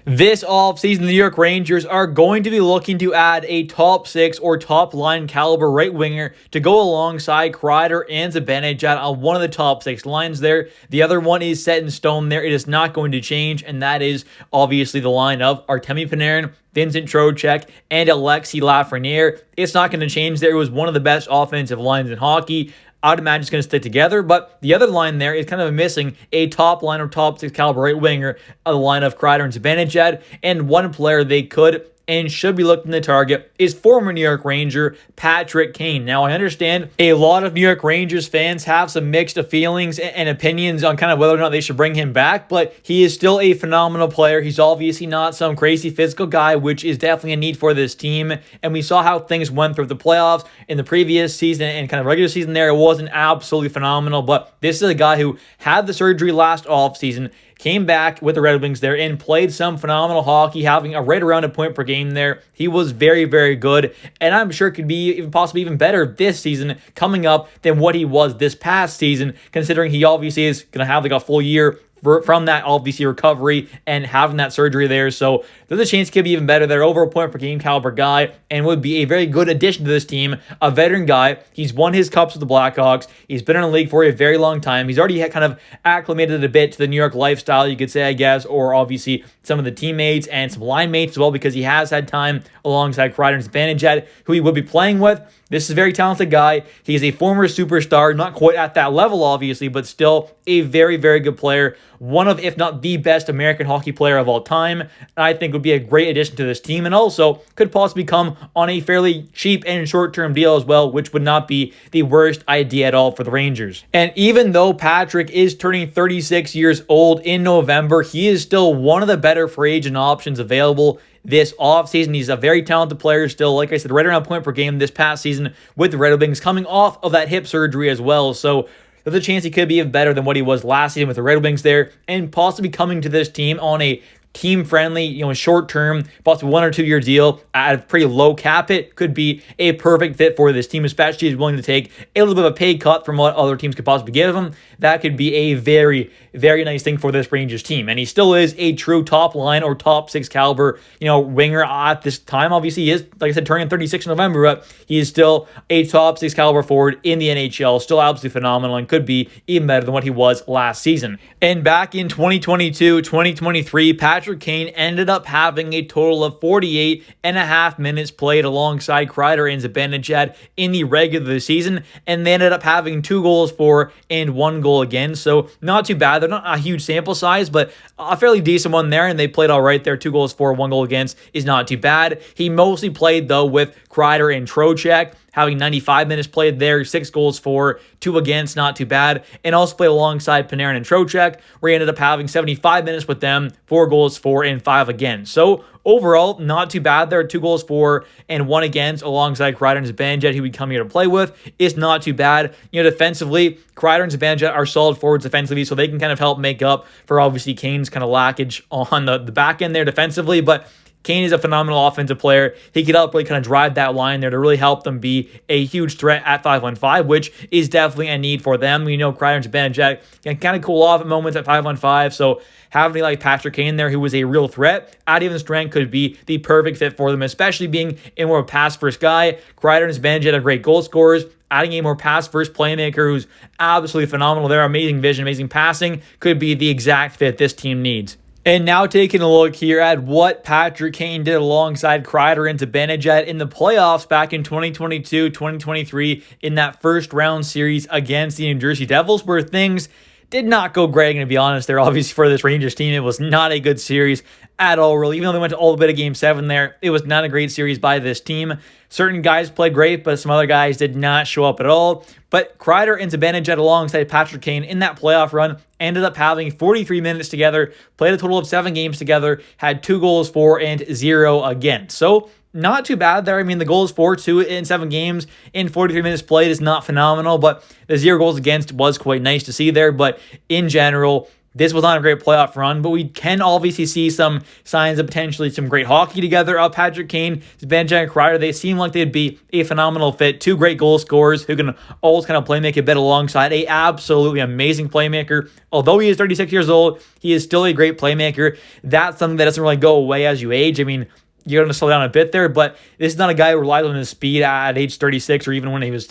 This offseason, the New York Rangers are going to be looking to add a top 6 or top line caliber right winger to go alongside Kreider and Zibanejad on one of the top 6 lines there. The other one is set in stone there. It is not going to change, and that is obviously the line of Artemi Panarin, Vincent Trocheck, and Alexis Lafreniere. It's not going to change there. It was one of the best offensive lines in hockey. I'd imagine it's going to stick together, but the other line there is kind of missing a top line or top 6 caliber right winger on the line of Kreider and Zibanejad, and one player they could and should be looking to target is former New York Ranger Patrick Kane. Now, I understand a lot of New York Rangers fans have some mixed feelings and opinions on kind of whether or not they should bring him back, but he is still a phenomenal player. He's obviously not some crazy physical guy, which is definitely a need for this team, and we saw how things went through the playoffs in the previous season and kind of regular season there. It wasn't absolutely phenomenal, but this is a guy who had the surgery last offseason, came back with the Red Wings there and played some phenomenal hockey, having a right around a point per game there. He was very, very good, and I'm sure could be even possibly even better this season coming up than what he was this past season, considering he obviously is going to have like a full year from that obviously recovery and having that surgery there. So there's a chance he could be even better there, over a point per game caliber guy, and would be a very good addition to this team. A veteran guy. He's won his cups with the Blackhawks. He's been in the league for a very long time. He's already kind of acclimated a bit to the New York lifestyle, you could say, I guess, or obviously some of the teammates and some line mates as well, because he has had time alongside Kreider and Zibanejad, who he will be playing with. This is a very talented guy. He's a former superstar, not quite at that level, obviously, but still a very, very good player. One of, if not the best American hockey player of all time. And I think would be a great addition to this team, and also could possibly come on a fairly cheap and short-term deal as well, which would not be the worst idea at all for the Rangers. And even though Patrick is turning 36 years old in November, he is still one of the better free agent options available this offseason. He's a very talented player still. Like I said, right around point per game this past season with the Red Wings, coming off of that hip surgery as well. So there's a chance he could be even better than what he was last season with the Red Wings there, and possibly coming to this team on a team-friendly, short-term, possibly 1 or 2 year deal at a pretty low cap hit could be a perfect fit for this team, especially if he's willing to take a little bit of a pay cut from what other teams could possibly give him. That could be a very, very nice thing for this Rangers team. And he still is a true top line or top 6 caliber, winger at this time. Obviously, he is, like I said, turning 36 in November, but he is still a top 6 caliber forward in the NHL. Still absolutely phenomenal and could be even better than what he was last season. And back in 2022-2023, Patrick Kane ended up having a total of 48.5 minutes played alongside Kreider and Zibanejad in the regular season, and they ended up having 2 goals for and 1 goal against. So not too bad. They're not a huge sample size, but a fairly decent one there, and they played all right there. 2 goals for, 1 goal against is not too bad. He mostly played, though, with Kreider and Trocheck, having 95 minutes played there, 6 goals for, 2 against, not too bad. And also played alongside Panarin and Trocheck, where he ended up having 75 minutes with them, 4 goals for, and 5 against. So overall, not too bad there. 2 goals for and 1 against alongside Kreider and Zibanejad, who we come here to play with. It's not too bad. Defensively, Kreider and Zibanejad are solid forwards defensively, so they can kind of help make up for obviously Kane's kind of lackage on the back end there defensively. But Kane is a phenomenal offensive player. He could help really kind of drive that line there to really help them be a huge threat at 5-on-5, which is definitely a need for them. We know Kreider and Zibanejad can kind of cool off at moments at 5-on-5, so having like Patrick Kane there, who was a real threat at even strength, could be the perfect fit for them, especially being a more pass-first guy. Kreider and Zibanejad are great goal scorers. Adding a more pass-first playmaker who's absolutely phenomenal there, amazing vision, amazing passing, could be the exact fit this team needs. And now taking a look here at what Patrick Kane did alongside Kreider and Zibanejad in the playoffs back in 2022-2023 in that first round series against the New Jersey Devils, where things did not go great, I'm going to be honest there. Obviously, for this Rangers team, it was not a good series at all, really. Even though they went to all the bit of Game 7 there, it was not a great series by this team. Certain guys played great, but some other guys did not show up at all. But Kreider and Zibanejad alongside Patrick Kane in that playoff run ended up having 43 minutes together, played a total of 7 games together, had 2 goals for and 0 against. So not too bad there. I mean, the goals for 2 in 7 games in 43 minutes played is not phenomenal, but the 0 goals against was quite nice to see there. But in general, This was not a great playoff run, but we can obviously see some signs of potentially some great hockey together. Patrick Kane, Zibanejad, and Kreider, they seem like they'd be a phenomenal fit. Two great goal scorers who can always kind of play make a bit alongside a absolutely amazing playmaker. Although he is 36 years old, he is still a great playmaker. That's something that doesn't really go away as you age. I mean, you're going to slow down a bit there, but this is not a guy who relies on his speed at age 36 or even when he was,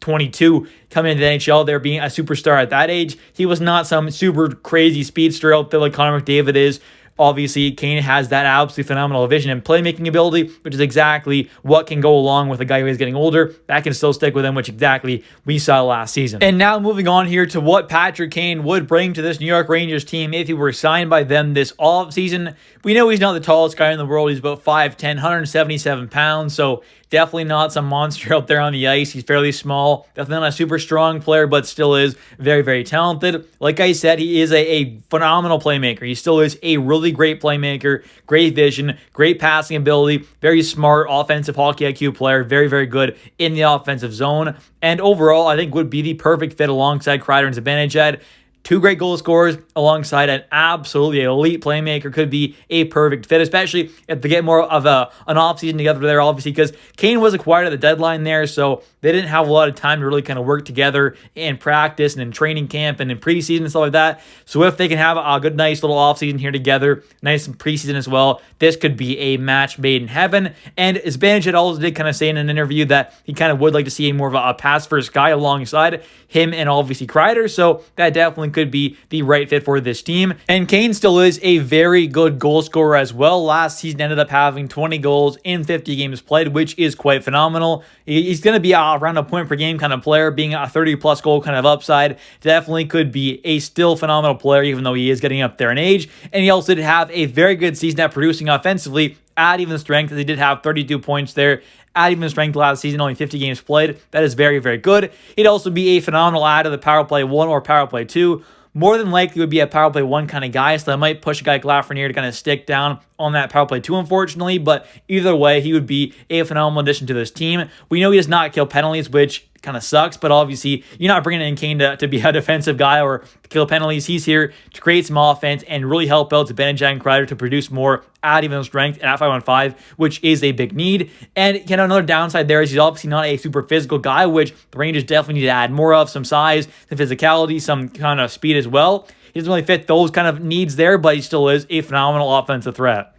22 coming into the NHL there being a superstar at that age. He was not some super crazy speedster out there like Connor McDavid is. Obviously, Kane has that absolutely phenomenal vision and playmaking ability, which is exactly what can go along with a guy who is getting older. That can still stick with him, which exactly we saw last season. And now moving on here to what Patrick Kane would bring to this New York Rangers team if he were signed by them this offseason. We know he's not the tallest guy in the world. He's about 5'10", 177 pounds, so definitely not some monster out there on the ice. He's fairly small. Definitely not a super strong player, but still is very, very talented. Like I said, he is a phenomenal playmaker. He still is a really great playmaker, great vision, great passing ability, very smart offensive hockey IQ player, very, very good in the offensive zone. And overall, I think would be the perfect fit alongside Kreider and Zibanejad. Two great goal scorers alongside an absolutely elite playmaker could be a perfect fit, especially if they get more of an offseason together there, obviously, because Kane was acquired at the deadline there, so they didn't have a lot of time to really kind of work together in practice and in training camp and in preseason and stuff like that. So if they can have a good, nice little offseason here together, nice preseason as well, this could be a match made in heaven. And Zibanejad also did kind of say in an interview that he kind of would like to see more of a pass-first guy alongside him and obviously Kreider, so that definitely could be the right fit for this team. And Kane still is a very good goal scorer as well. Last season ended up having 20 goals in 50 games played, which is quite phenomenal. He's going to be around a point per game kind of player, being a 30-plus goal kind of upside. Definitely could be a still phenomenal player, even though he is getting up there in age. And he also did have a very good season at producing offensively at even strength. He did have 32 points there at even strength last season, only 50 games played. That is very, very good. He'd also be a phenomenal add to the power play 1 or power play 2. More than likely would be a power play 1 kind of guy, so that might push a guy like Lafreniere to kind of stick down on that power play 2, unfortunately. But either way, he would be a phenomenal addition to this team. We know he does not kill penalties, which kind of sucks, but obviously you're not bringing in Kane to be a defensive guy or kill penalties. He's here to create some offense and really help out Zibanejad and Kreider to produce more at even strength and at 5-on-5, which is a big need. And another downside there is he's obviously not a super physical guy, which the Rangers definitely need to add more of, some size, some physicality, some kind of speed as well. He doesn't really fit those kind of needs there, but he still is a phenomenal offensive threat.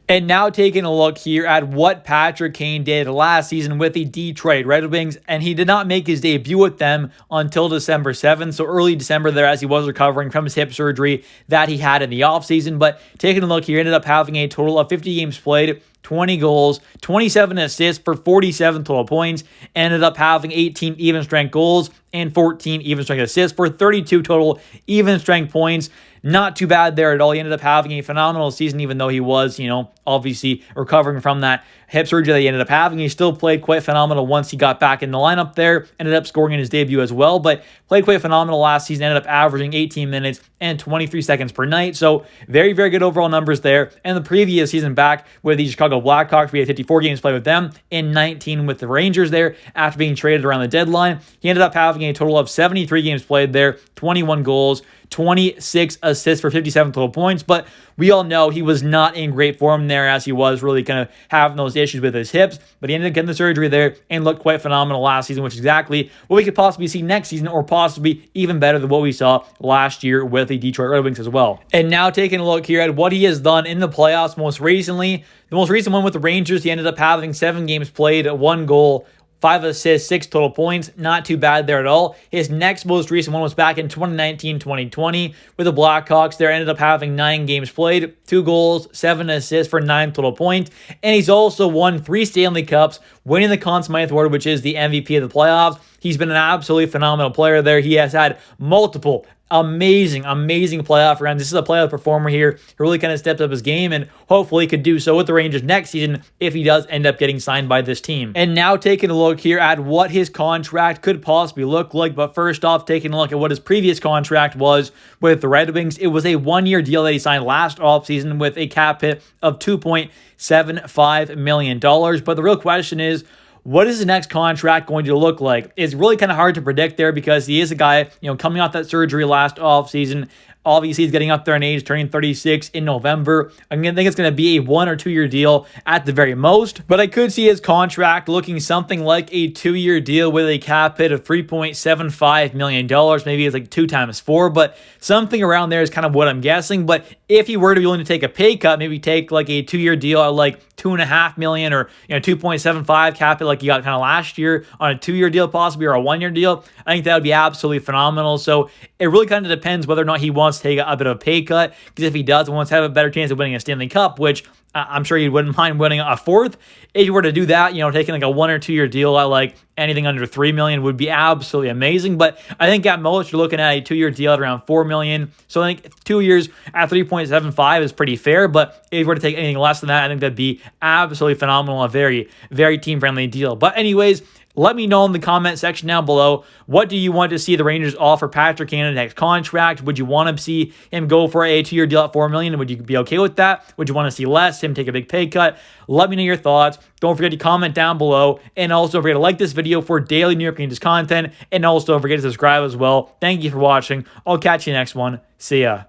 And now taking a look here at what Patrick Kane did last season with the Detroit Red Wings, and he did not make his debut with them until December 7th, so early December there as he was recovering from his hip surgery that he had in the offseason. But taking a look here, ended up having a total of 50 games played, 20 goals, 27 assists for 47 total points, ended up having 18 even strength goals and 14 even strength assists for 32 total even strength points. Not too bad there at all. He ended up having a phenomenal season, even though he was, obviously recovering from that hip surgery that he ended up having. He still played quite phenomenal once he got back in the lineup there. Ended up scoring in his debut as well, but played quite phenomenal last season. Ended up averaging 18 minutes and 23 seconds per night. So very, very good overall numbers there. And the previous season back with the Chicago Blackhawks, we had 54 games played with them and 19 with the Rangers there after being traded around the deadline. He ended up having a total of 73 games played there, 21 goals, 26 assists for 57 total points, but we all know he was not in great form there as he was really kind of having those issues with his hips, but he ended up getting the surgery there and looked quite phenomenal last season, which is exactly what we could possibly see next season, or possibly even better than what we saw last year with the Detroit Red Wings as well. And now taking a look here at what he has done in the playoffs most recently. The most recent one with the Rangers, he ended up having 7 games played, 1 goal, 5 assists, 6 total points. Not too bad there at all. His next most recent one was back in 2019-2020 with the Blackhawks. There ended up having 9 games played, 2 goals, 7 assists for 9 total points. And he's also won 3 Stanley Cups, winning the Conn Smythe Award, which is the MVP of the playoffs. He's been an absolutely phenomenal player there. He has had multiple amazing playoff runs. This is a playoff performer here who really kind of stepped up his game and hopefully could do so with the Rangers next season if he does end up getting signed by this team. And now taking a look here at what his contract could possibly look like. But first off, taking a look at what his previous contract was with the Red Wings. It was a 1-year deal that he signed last offseason with a cap hit of $2.75 million. But the real question is, what is the next contract going to look like? It's really kind of hard to predict there because he is a guy, coming off that surgery last offseason, Obviously, he's getting up there in age, turning 36 in November. I think it's going to be a 1 or 2 year deal at the very most, but I could see his contract looking something like a 2-year deal with a cap hit of $3.75 million. Maybe it's like 2 times 4, but something around there is kind of what I'm guessing. But if he were to be willing to take a pay cut, maybe take like a 2-year deal at like $2.5 million or 2.75 cap it like you got kind of last year on a 2-year deal possibly, or a 1-year deal, I think that would be absolutely phenomenal. So it really kind of depends whether or not he wants to take a bit of a pay cut, because if he does, he wants to have a better chance of winning a Stanley Cup, which I'm sure he wouldn't mind winning a 4th. If you were to do that, taking like a 1 or 2 year deal at like anything under $3 million would be absolutely amazing. But I think at most you're looking at a 2-year deal at around $4 million. So I think 2 years at 3.75 is pretty fair. But if you were to take anything less than that, I think that'd be absolutely phenomenal. A very, very team friendly deal. But anyways, let me know in the comment section down below, what do you want to see the Rangers offer Patrick Kane in the next contract? Would you want to see him go for a 2-year deal at $4 million? Would you be okay with that? Would you want to see less, him take a big pay cut? Let me know your thoughts. Don't forget to comment down below. And also don't forget to like this video for daily New York Rangers content. And also don't forget to subscribe as well. Thank you for watching. I'll catch you next one. See ya.